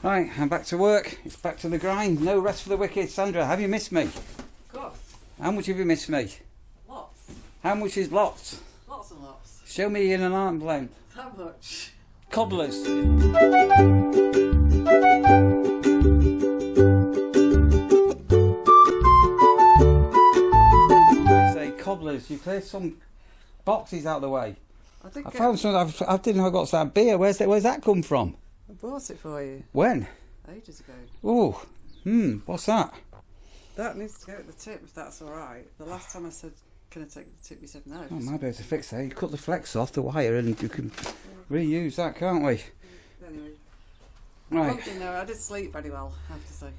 Right, I'm back to work. It's back to the grind. No rest for the wicked. Sandra, have you missed me? Of course. How much have you missed me? Lots. How much is lots? Lots and lots. Show me in an arm's length. How much? Cobblers. I say cobblers. You cleared some boxes out of the way. I found some. I didn't know I got some beer. Where's that come from? I bought it for you. When? Ages ago. Oh, what's that? That needs to go at the tip if that's alright. The last time I said, can I take the tip, you said no. Oh, might be able to fix that. You cut the flex off the wire and you can reuse that, can't we? Anyway. Right. One thing though, I did sleep very well, I have to say.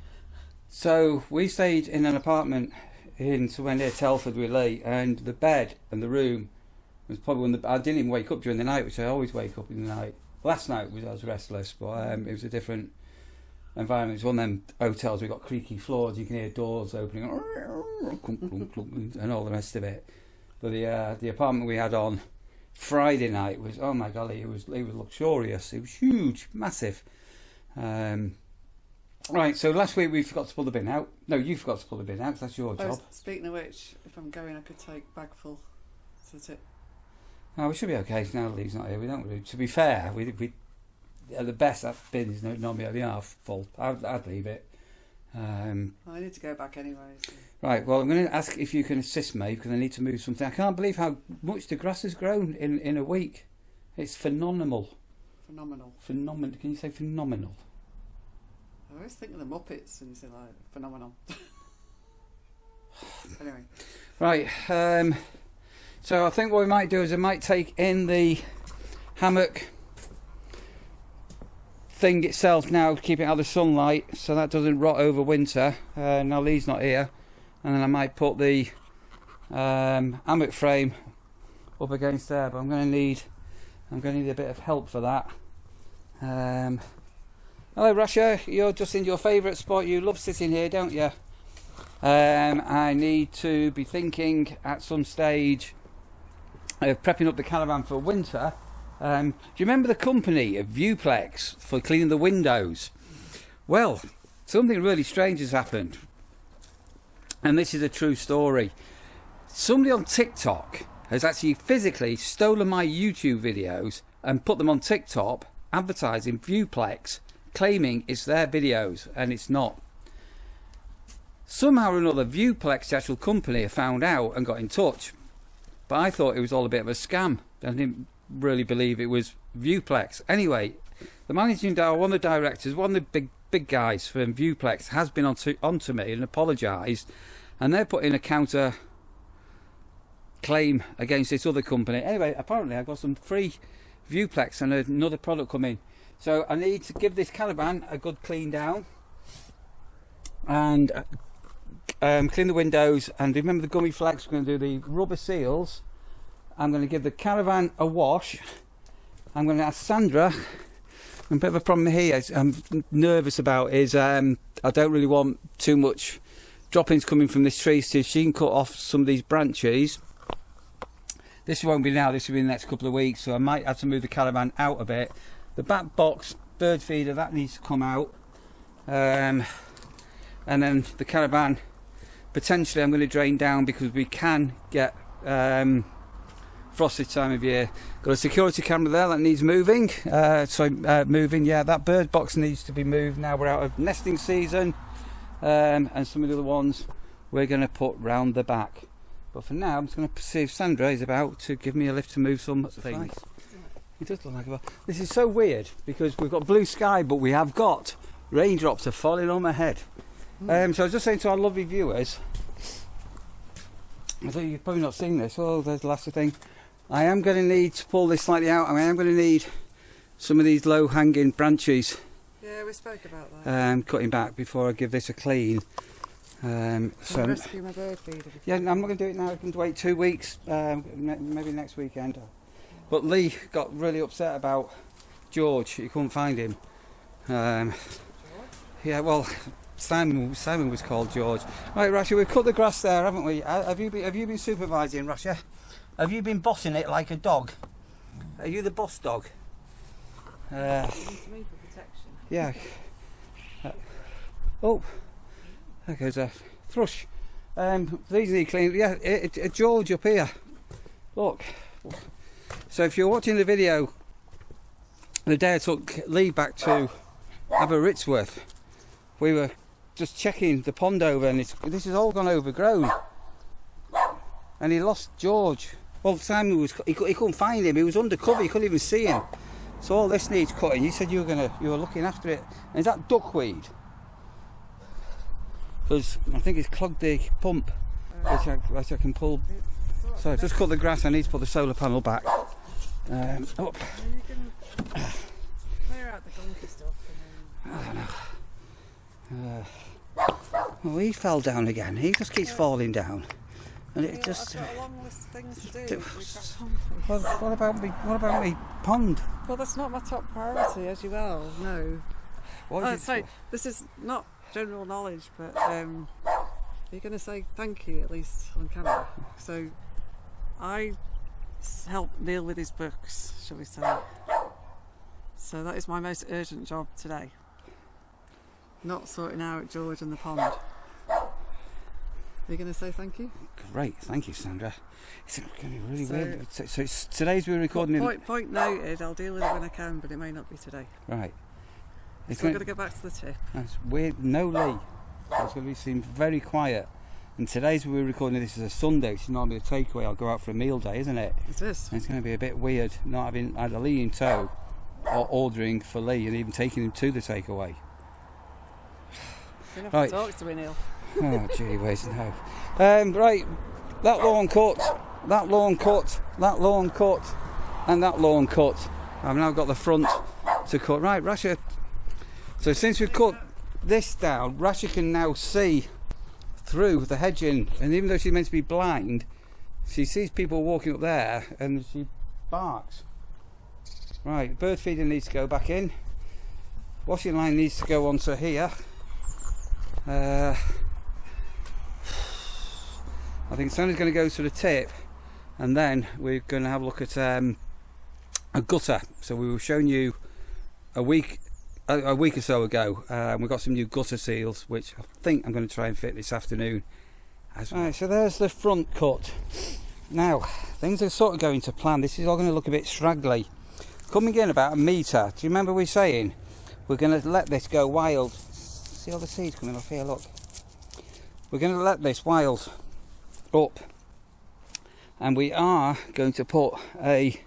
So we stayed in an apartment in somewhere near Telford with Lee, and the bed and the room was probably when I didn't even wake up during the night, which I always wake up in the night. Last night I was restless, but it was a different environment. It's one of them hotels we've got creaky floors, you can hear doors opening and all the rest of it. But the apartment we had on Friday night was, oh my golly, it was luxurious. It was huge, massive. Right, so last week we forgot to pull the bin out. No, you forgot to pull the bin out, 'cause that's your job. Speaking of which, if I'm going I could take bag full to the tip. No, we should be okay now Lee's not here. We don't really, to be fair, we at the best that bin is normally only half full. I'd leave it. I need to go back anyway. So. Right, well I'm going to ask if you can assist me because I need to move something. I can't believe how much the grass has grown in a week. It's phenomenal. Phenomenal. Phenomenal. Can you say phenomenal? I always think of the Muppets and you say like phenomenal. Anyway. Right, so I think what we might do is I might take in the hammock thing itself now to keep it out of the sunlight so that doesn't rot over winter. Now Lee's not here, and then I might put the hammock frame up against there, but I'm going to need a bit of help for that. Hello Rasha, you're just in your favourite spot. You love sitting here, don't you? I need to be thinking at some stage of prepping up the caravan for winter. Do you remember the company of Viewplex for cleaning the windows? Well, something really strange has happened, and this is a true story. Somebody on TikTok has actually physically stolen my YouTube videos and put them on TikTok advertising Viewplex, claiming it's their videos, and it's not. Somehow or another Viewplex, the actual company, have found out and got in touch, but I thought it was all a bit of a scam. I didn't really believe it was Viewplex. Anyway, the managing director, one of the directors, one of the big guys from Viewplex has been onto me and apologised, and they're putting a counter claim against this other company. Anyway, apparently I got some free Viewplex and another product coming, so I need to give this caravan a good clean down and clean the windows, and remember the gummy flex. We're going to do the rubber seals. I'm going to give the caravan a wash. I'm going to ask Sandra. A bit of a problem here I'm nervous about is I don't really want too much droppings coming from this tree, so she can cut off some of these branches. This won't be now, this will be in the next couple of weeks, so I might have to move the caravan out a bit. The back box bird feeder, that needs to come out, and then the caravan potentially I'm going to drain down because we can get frost this time of year. Got a security camera there that needs moving. Moving. Yeah, that bird box needs to be moved now. We're out of nesting season, and some of the other ones we're going to put round the back. But for now, I'm just going to see if Sandra is about to give me a lift to move some things. It does look like a. This is so weird because we've got blue sky, but we have got raindrops are falling on my head. So I was just saying to our lovely viewers, I thought you've probably not seen this. Oh, there's the last thing. I am going to need to pull this slightly out. I am going to need some of these low-hanging branches. Yeah, we spoke about that. Cutting back before I give this a clean. So rescue my bird feeder. Yeah, I'm not going to do it now. I can wait 2 weeks, maybe next weekend. But Lee got really upset about George. He couldn't find him. Yeah, well, Simon was called George. Right, Rasha, we've cut the grass there, haven't we? Have you been supervising, Rasha? Have you been bossing it like a dog? Are you the boss dog? To me for protection. Yeah. Oh, there goes a thrush. These need cleaning. Yeah, a George up here. Look. So if you're watching the video, the day I took Lee back to Aberystwyth, we were just checking the pond over, and this has all gone overgrown. And he lost George. Well, the time he couldn't find him. He was undercover. He couldn't even see him. So all this needs cutting. You said you were looking after it. And is that duckweed? Because I think it's clogged the pump, which I can pull. So just cut the grass. I need to put the solar panel back. Up. You can clear out the gunky stuff. And then... I don't know. Oh, he fell down again. He just keeps falling down, and it just. I've got a long list of things to do. What about me pond? Well, that's not my top priority, as you well know. Sorry, this is not general knowledge, but you're going to say thank you at least on camera. So I help Neil with his books, shall we say. So that is my most urgent job today. Not sorting out George and the pond. Are you going to say thank you? Great, thank you, Sandra. It's going to be really weird. So today's we're recording. Point noted. I'll deal with it when I can, but it may not be today. Right. So we're going to go back to the tip. That's weird. No Lee. It's going to seem very quiet. And today's we're recording. This is a Sunday. It's normally a takeaway. I'll go out for a meal day, isn't it? It is. And it's going to be a bit weird not having either Lee in tow or ordering for Lee and even taking him to the takeaway. You're going to have to talk to me, Neil. Oh, gee whiz, no. Right, that lawn cut, that lawn cut, that lawn cut, and that lawn cut. I've now got the front to cut. Right, Rasha. So since we've cut this down, Rasha can now see through the hedging, and even though she's meant to be blind, she sees people walking up there, and she barks. Right, bird feeder needs to go back in. Washing line needs to go onto here. I think Sandra's going to go to the tip, and then we're going to have a look at a gutter. So we were showing you a week or so ago. We've got some new gutter seals, which I think I'm going to try and fit this afternoon. Right, so there's the front cut. Now things are sort of going to plan. This is all going to look a bit straggly. Coming in about 1 metre. Do you remember we were saying we're going to let this go wild? See all the seeds coming off here, look. We're going to let this wild up, and we are going to put a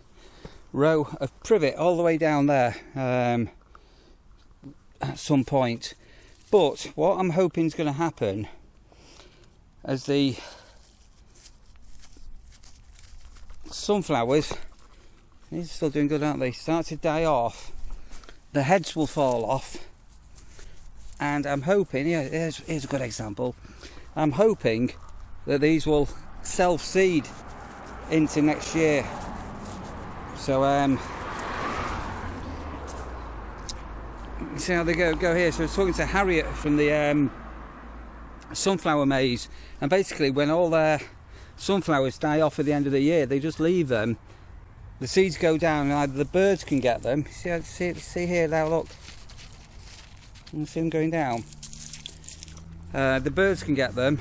row of privet all the way down there at some point. But what I'm hoping is going to happen as the sunflowers, these are still doing good, aren't they, start to die off, the heads will fall off. And I'm hoping, yeah, here's a good example. I'm hoping that these will self-seed into next year. So see how they go here. So I was talking to Harriet from the sunflower maze, and basically when all their sunflowers die off at the end of the year, they just leave them. The seeds go down, and either the birds can get them. See here now, look. You see them going down. The birds can get them,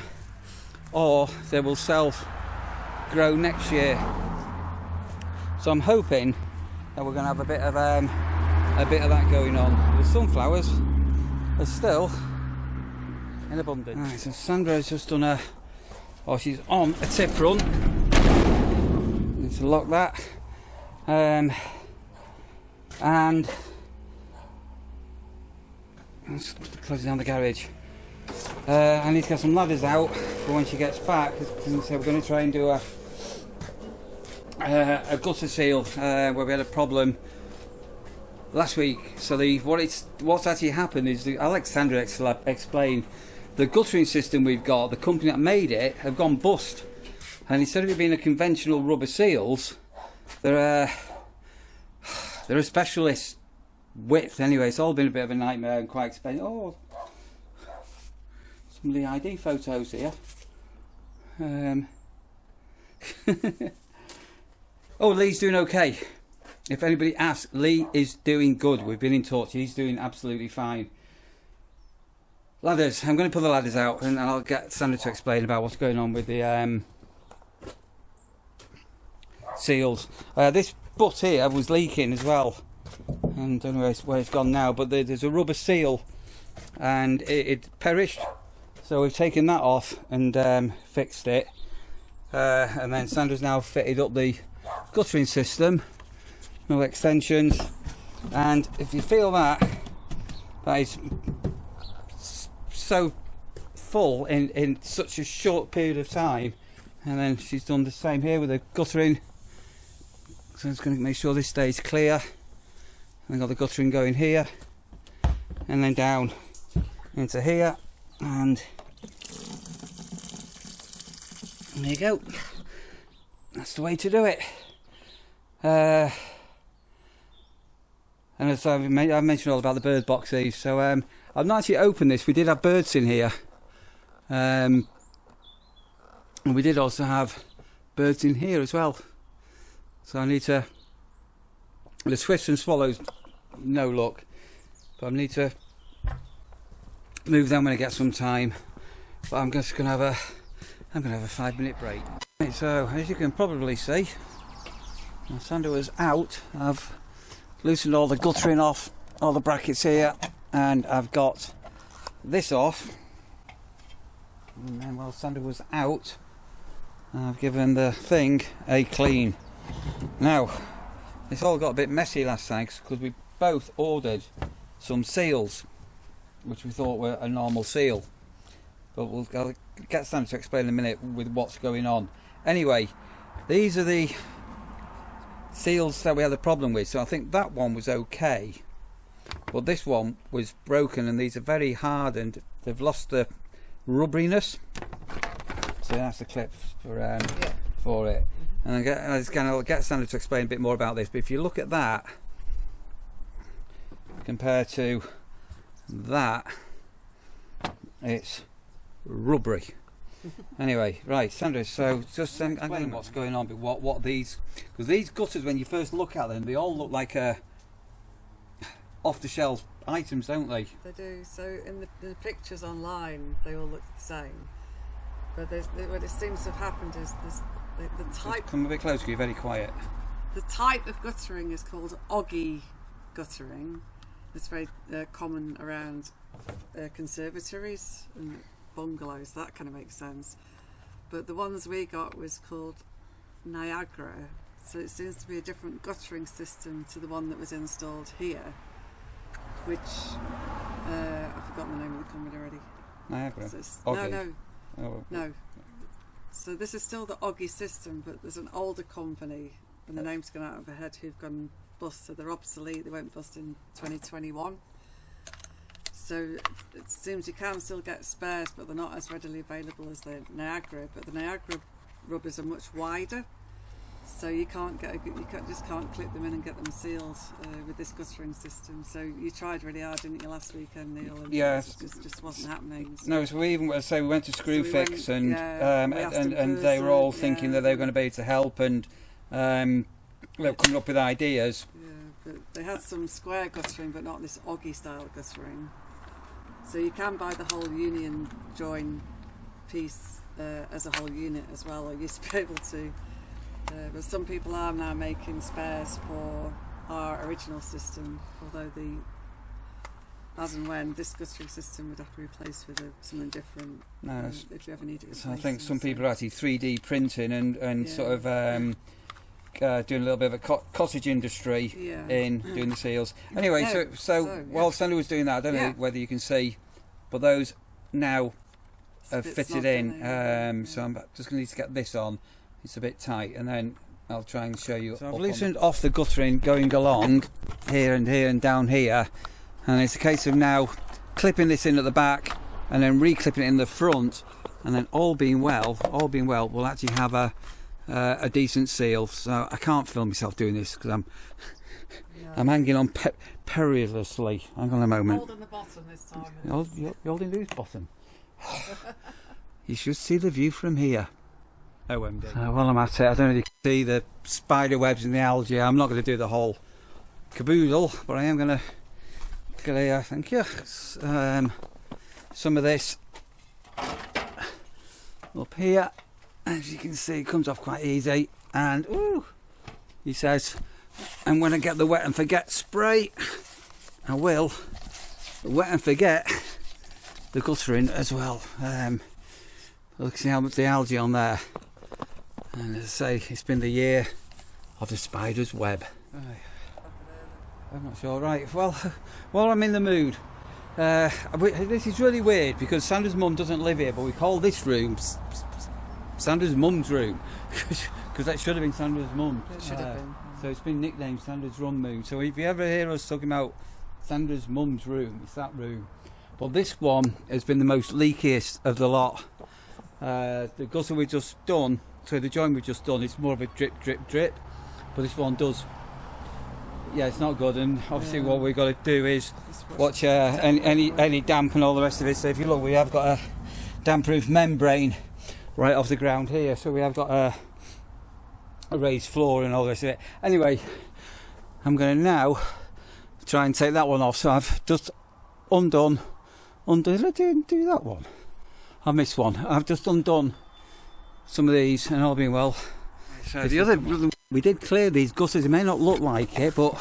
or they will self-grow next year. So I'm hoping that we're going to have a bit of that going on. The sunflowers are still in abundance. Right, so Sandra's just done she's on a tip run. Need to lock that. And let's close down the garage. I need to get some ladders out for when she gets back. So we're going to try and do a gutter seal where we had a problem last week. So what's actually happened is Alexandra explained the guttering system we've got. The company that made it have gone bust, and instead of it being a conventional rubber seals, they're a specialist width. Anyway, it's all been a bit of a nightmare and quite expensive. Oh, some of the ID photos here. Oh, Lee's doing okay. If anybody asks, Lee is doing good. We've been in touch. He's doing absolutely fine. ladders. I'm going to put the ladders out and I'll get Sandra to explain about what's going on with the seals. This butt here was leaking as well, and I don't know where it's gone now, but there's a rubber seal and it perished, so we've taken that off and fixed it, and then Sandra's now fitted up the guttering system, no extensions, and if you feel that is so full in such a short period of time. And then she's done the same here with the guttering, so I'm just going to make sure this stays clear. And got the guttering going here and then down into here, and there you go. That's the way to do it. And as I've mentioned all about the bird boxes, so I've not actually opened this. We did have birds in here, and we did also have birds in here as well. So I need to, the swifts and swallows, no luck, but I need to move them when I get some time. But I'm just gonna have a 5-minute break. Right, so as you can probably see, when Sandra was out, I've loosened all the guttering off, all the brackets here, and I've got this off. And then while Sandra was out, I've given the thing a clean. Now, this all got a bit messy last night because we both ordered some seals, which we thought were a normal seal. But I'll get Sandra to explain in a minute with what's going on. Anyway, these are the seals that we had a problem with. So I think that one was okay, but this one was broken, and these are very hard and they've lost the rubberiness. So that's the clip for it. And I'll get Sandra to explain a bit more about this. But if you look at that compared to that, it's rubbery. Anyway, right, Sandra, so just explain what's going on, but what these, because these gutters, when you first look at them, they all look like off-the-shelf items, don't they? They do. So in the pictures online, they all look the same. But what it seems to have happened is the type... Just come a bit closer, you're very quiet. The type of guttering is called oggy guttering. It's very common around conservatories and bungalows. That kind of makes sense. But the ones we got was called Niagara. So it seems to be a different guttering system to the one that was installed here, which I've forgotten the name of the company already. Niagara? So no. So this is still the oggy system, but there's an older company, and the name's gone out of my head, who've gone bust, so they're obsolete. They went bust in 2021. So it seems you can still get spares, but they're not as readily available as the Niagara. But the Niagara rubbers are much wider, so you just can't clip them in and get them sealed with this guttering system. So you tried really hard, didn't you, last weekend, Neil? And yes. It just wasn't happening. So. No, so we even we went to Screwfix, and they were all thinking that they were going to be able to help and coming up with ideas. Yeah, but they had some square guttering, but not this oggy style guttering. So you can buy the whole union join piece as a whole unit as well, or you used to be able to. But some people are now making spares for our original system, although as and when this guttering system would have to be replaced with something different if you ever need it. So I think some people are actually 3D printing and sort of doing a little bit of a cottage industry in doing the seals. Anyway, so while Sandra was doing that, I don't know whether you can see, but those now have fitted in. So I'm just going to need to get this on. It's a bit tight, and then I'll try and show you. So I've loosened off the guttering going along here and down here, and it's a case of now clipping this in at the back and then re-clipping it in the front, and then all being well, we'll actually have a decent seal. So I can't film myself doing this because I'm hanging on perilously. Hang on a moment. Holding the bottom this time. You're holding whose bottom? You should see the view from here. OMD. While I'm at it, I don't know if you can see the spider webs and the algae. I'm not going to do the whole caboodle, but I am going to thank you, some of this up here. As you can see, it comes off quite easy. And ooh, he says, and when I get the wet and forget spray, I will wet and forget the guttering as well. Look, see how much the algae on there. And as I say, it's been the year of the spider's web. I'm not sure. Right, well, while I'm in the mood, this is really weird because Sandra's mum doesn't live here, but we call this room Sandra's mum's room because that should have been Sandra's mum. It should have been. So it's been nicknamed Sandra's room. So if you ever hear us talking about Sandra's mum's room, it's that room. But this one has been the most leakiest of the lot. The gutter we've just done, so the joint we've just done, it's more of a drip, drip, drip. But this one does, yeah, it's not good. And obviously, what we've got to do is watch any damp and all the rest of it. So if you look, we have got a damp-proof membrane right off the ground here. So we have got a raised floor and all the rest of it. Anyway, I'm going to now try and take that one off. So I've just undone. Did I do that one? I missed one. I've just undone some of these, and all being well. So the other, we did clear these gutters. It may not look like it, but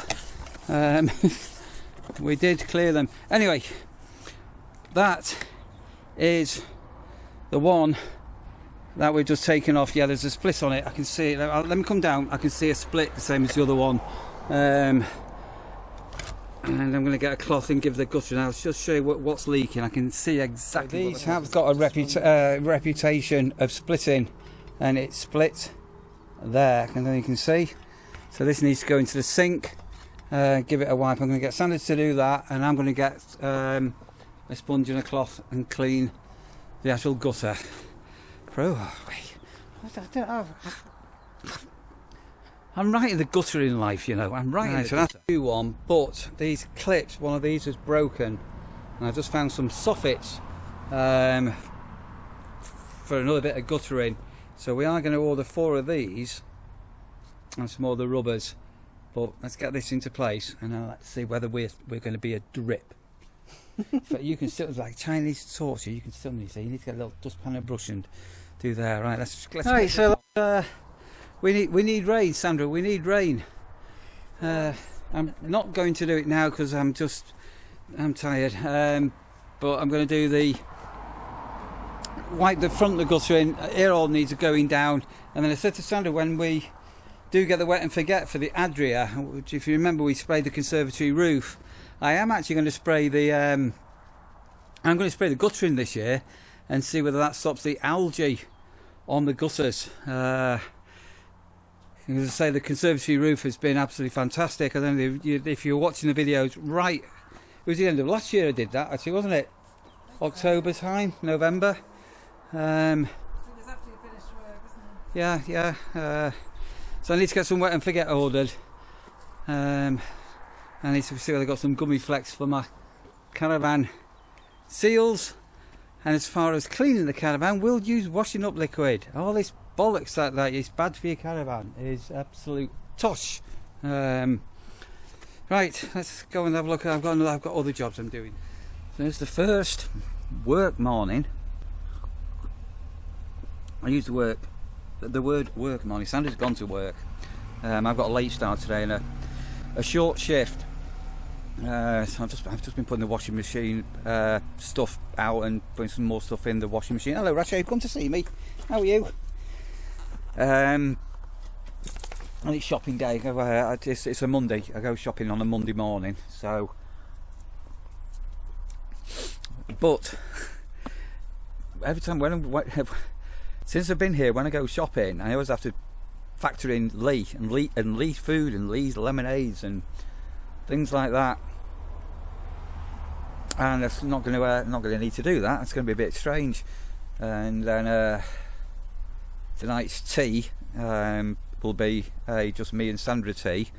we did clear them. Anyway, that is the one that we've just taken off. Yeah, there's a split on it. I can see it. Let me come down. I can see a split, the same as the other one. And I'm going to get a cloth and give the gutter, and I'll just show you what's leaking. I can see exactly. So these have got a reputation of splitting, and it's split there, and then you can see. So this needs to go into the sink. Give it a wipe. I'm going to get Sanders to do that, and I'm going to get a sponge and a cloth and clean the actual gutter. I'm right in the gutter in life, you know. I'm right in the gutter. New one, but these clips, one of these was broken, and I just found some soffits for another bit of guttering. So we are going to order 4 of these and some more of the rubbers. But let's get this into place, and then let's see whether we're going to be a drip. But you can still, like Chinese torture, you can still need to. You need to get a little dustpan and brush and do there. Right, let's. Right, so. We need rain, Sandra. We need rain. I'm not going to do it now because I'm tired. But I'm going to do wipe the front of the gutter in. It all needs going down. And then I said to Sandra, when we do get the wet and forget for the Adria, which if you remember we sprayed the conservatory roof, I am actually going to spray the I'm going to spray the guttering this year and see whether that stops the algae on the gutters. As I say, the conservatory roof has been absolutely fantastic. I don't know if you're watching the videos, right, it was the end of last year I did that actually, wasn't it? October time, November. It was after you finished work, isn't it? Yeah. So I need to get some wet and forget ordered. I need to see whether I've got some gummy flex for my Caravan seals. And as far as cleaning the Caravan, we'll use washing up liquid. All this bollocks that is bad for your Caravan is absolute tosh. Right, let's go and have a look. I've got other jobs I'm doing. So it's the first work morning. I use the word work morning. Sandra's gone to work. I've got a late start today and a short shift. So I've just been putting the washing machine stuff out and putting some more stuff in the washing machine. Hello, Rasha, you've come to see me. How are you? And it's shopping day. It's a Monday. I go shopping on a Monday morning. So, but every time since I've been here, when I go shopping, I always have to factor in Lee food and Lee's lemonades and things like that. And that's not going to need to do that. It's going to be a bit strange. And then tonight's tea will be just me and Sandra tea,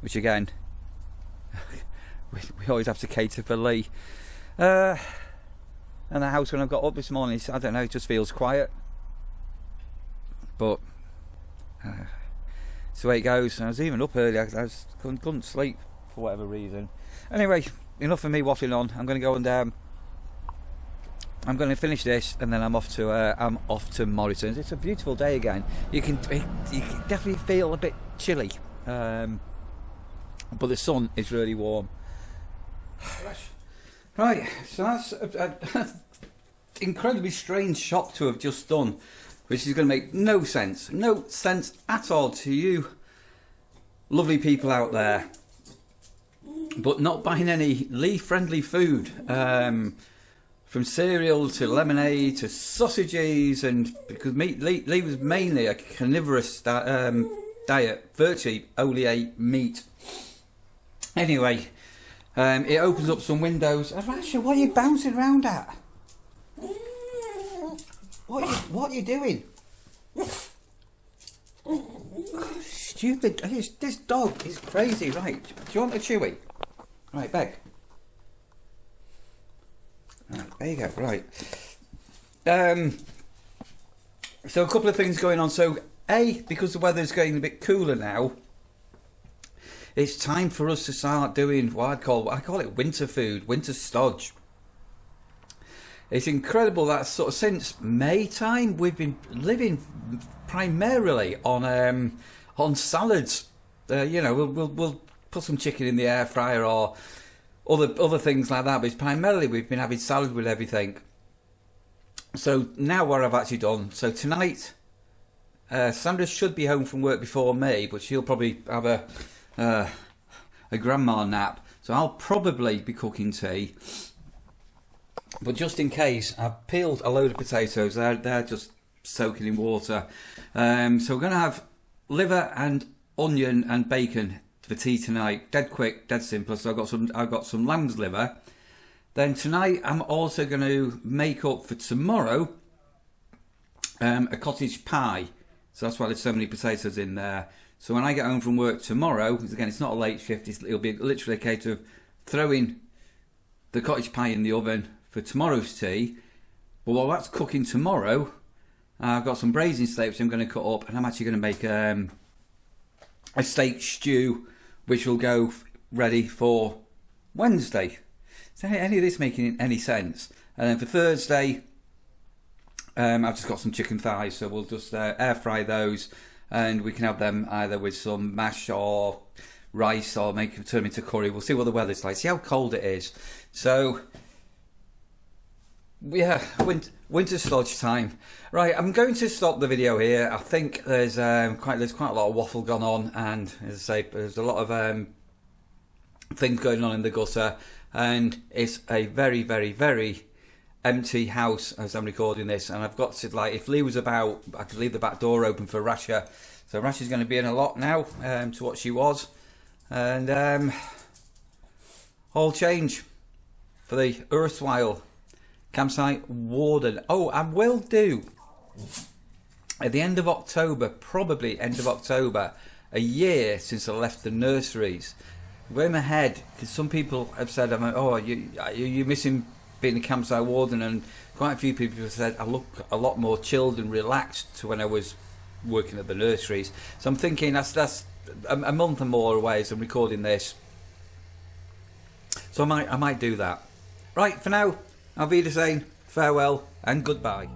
which again we always have to cater for Lee. And the house, when I got up this morning, I don't know, it just feels quiet. But it's the way it goes. I was even up early. I couldn't sleep for whatever reason. Anyway, enough of me waffling on. I'm going to go and I'm going to finish this, and then I'm off to Morrison's. It's a beautiful day again. You can definitely feel a bit chilly, but the sun is really warm. Right, so that's an incredibly strange shop to have just done, which is going to make no sense at all to you lovely people out there. But not buying any Lee-friendly food. From cereal to lemonade to sausages, and because Lee was mainly a carnivorous diet, virtually only ate meat. Anyway, it opens up some windows. Rasha, what are you bouncing around at? What are you doing? Stupid! This dog is crazy. Right? Do you want a chewy? Right, Beg. Right, there you go. Right. So a couple of things going on. So because the weather's getting a bit cooler now, it's time for us to start doing what I call it winter food, winter stodge. It's incredible that sort of since May time we've been living primarily on salads. We'll put some chicken in the air fryer or other things like that, but it's primarily we've been having salad with everything. So now what I've actually done, so tonight Sandra should be home from work before me, but she'll probably have a grandma nap, so I'll probably be cooking tea. But just in case, I've peeled a load of potatoes. They're just soaking in water. So we're going to have liver and onion and bacon for tea tonight. Dead quick, dead simple. So I've got some lamb's liver. Then tonight I'm also going to make up for tomorrow a cottage pie. So that's why there's so many potatoes in there. So when I get home from work tomorrow, because again it's not a late shift, it'll be literally a case of throwing the cottage pie in the oven for tomorrow's tea. But while that's cooking tomorrow, I've got some braising steaks I'm going to cut up, and I'm actually going to make a steak stew, which will go ready for Wednesday. Is any of this making any sense? And then for Thursday, I've just got some chicken thighs, so we'll just air fry those, and we can have them either with some mash or rice, or turn them into curry. We'll see what the weather's like, see how cold it is. So yeah, winter stodge time. Right, I'm going to stop the video here. I think there's quite a lot of waffle gone on, and as I say, there's a lot of things going on in the gutter, and it's a very, very, very empty house as I'm recording this. And I've got to, like, if Lee was about, I could leave the back door open for Rasha. So Rasha's going to be in a lot now to what she was, and all change for the Erstwhile Campsite Warden. Oh, I will do at the end of October, probably end of October, a year since I left the nurseries. Going ahead, because some people have said, "Oh, you're missing being a campsite warden," and quite a few people have said I look a lot more chilled and relaxed to when I was working at the nurseries. So I'm thinking that's a month or more away as I'm recording this. So I might do that. Right, for now, I'll be saying farewell and goodbye.